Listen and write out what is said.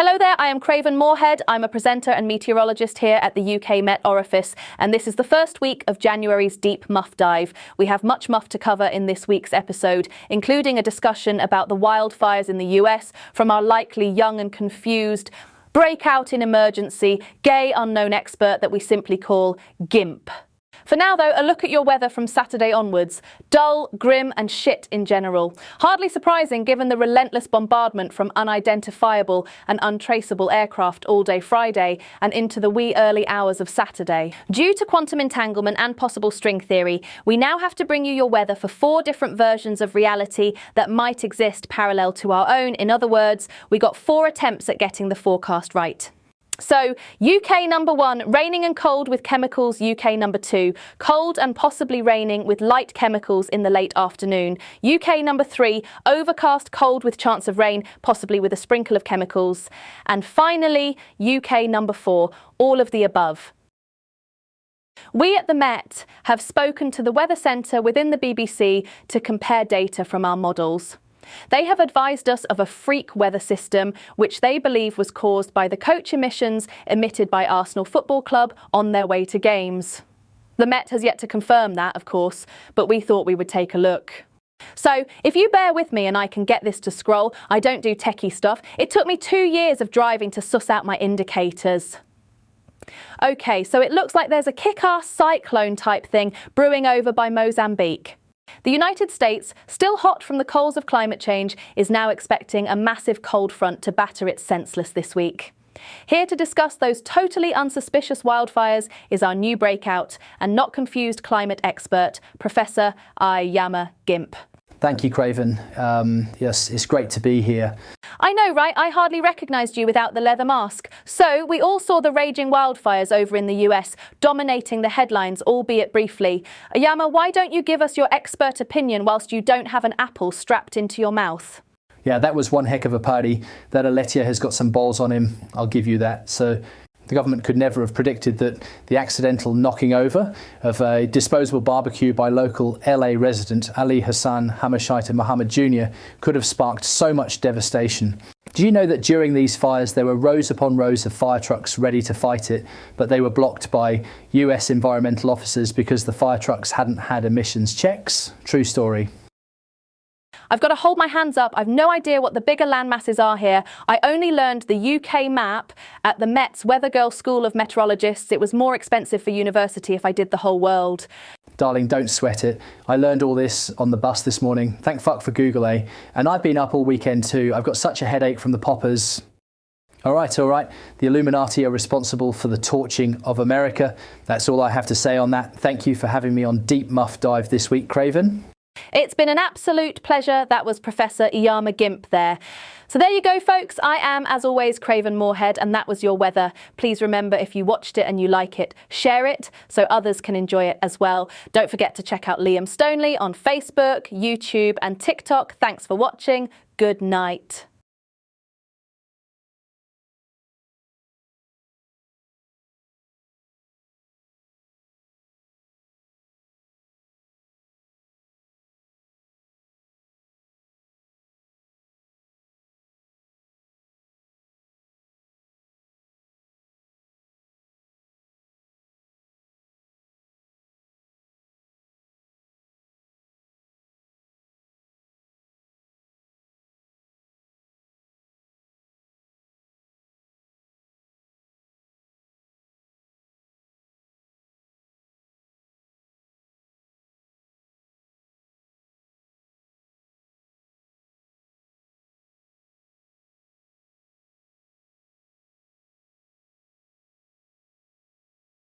Hello there, I am Craven Morehead. I'm a presenter and meteorologist here at the UK Met Orifice, and this is the first week of January's Deep Muff Dive. We have much muff to cover in this week's episode, including a discussion about the wildfires in the US from our likely young and confused breakout in emergency, gay unknown expert that we simply call GIMP. For now though, a look at your weather from Saturday onwards. Dull, grim and shit in general. Hardly surprising given the relentless bombardment from unidentifiable and untraceable aircraft all day Friday and into the wee early hours of Saturday. Due to quantum entanglement and possible string theory, we now have to bring you your weather for 4 different versions of reality that might exist parallel to our own. In other words, we got 4 attempts at getting the forecast right. So, UK number 1, raining and cold with chemicals. UK number 2, cold and possibly raining with light chemicals in the late afternoon. UK number 3, overcast, cold with chance of rain, possibly with a sprinkle of chemicals. And finally, UK number 4, all of the above. We at the Met have spoken to the Weather Centre within the BBC to compare data from our models. They have advised us of a freak weather system which they believe was caused by the coach emissions emitted by Arsenal Football Club on their way to games. The Met has yet to confirm that, of course, but we thought we would take a look. So, if you bear with me and I can get this to scroll, I don't do techie stuff. It took me 2 years of driving to suss out my indicators. Okay, so it looks like there's a kick-ass cyclone type thing brewing over by Mozambique. The United States, still hot from the coals of climate change, is now expecting a massive cold front to batter it senseless this week. Here to discuss those totally unsuspicious wildfires is our new breakout and not confused climate expert, Professor Iyama GIMP. Thank you, Craven. Yes, it's great to be here. I know, right? I hardly recognised you without the leather mask. So, we all saw the raging wildfires over in the US, dominating the headlines, albeit briefly. Iyama, why don't you give us your expert opinion whilst you don't have an apple strapped into your mouth? Yeah, that was one heck of a party. That Aletia has got some balls on him, I'll give you that. So, the government could never have predicted that the accidental knocking over of a disposable barbecue by local LA resident Ali Hassan Hamashite Muhammad Jr. could have sparked so much devastation. Do you know that during these fires there were rows upon rows of fire trucks ready to fight it, but they were blocked by US environmental officers because the fire trucks hadn't had emissions checks? True story. I've got to hold my hands up. I've no idea what the bigger land masses are here. I only learned the UK map at the Met's Weather Girl School of Meteorologists. It was more expensive for university if I did the whole world. Darling, don't sweat it. I learned all this on the bus this morning. Thank fuck for Google, eh? And I've been up all weekend too. I've got such a headache from the poppers. All right. The Illuminati are responsible for the torching of America. That's all I have to say on that. Thank you for having me on Deep Muff Dive this week, Craven. It's been an absolute pleasure. That was Professor Iyama GIMP there. So there you go, folks. I am, as always, Craven Morehead, and that was your weather. Please remember, if you watched it and you like it, share it so others can enjoy it as well. Don't forget to check out Liam Stoneley on Facebook, YouTube and TikTok. Thanks for watching. Good night.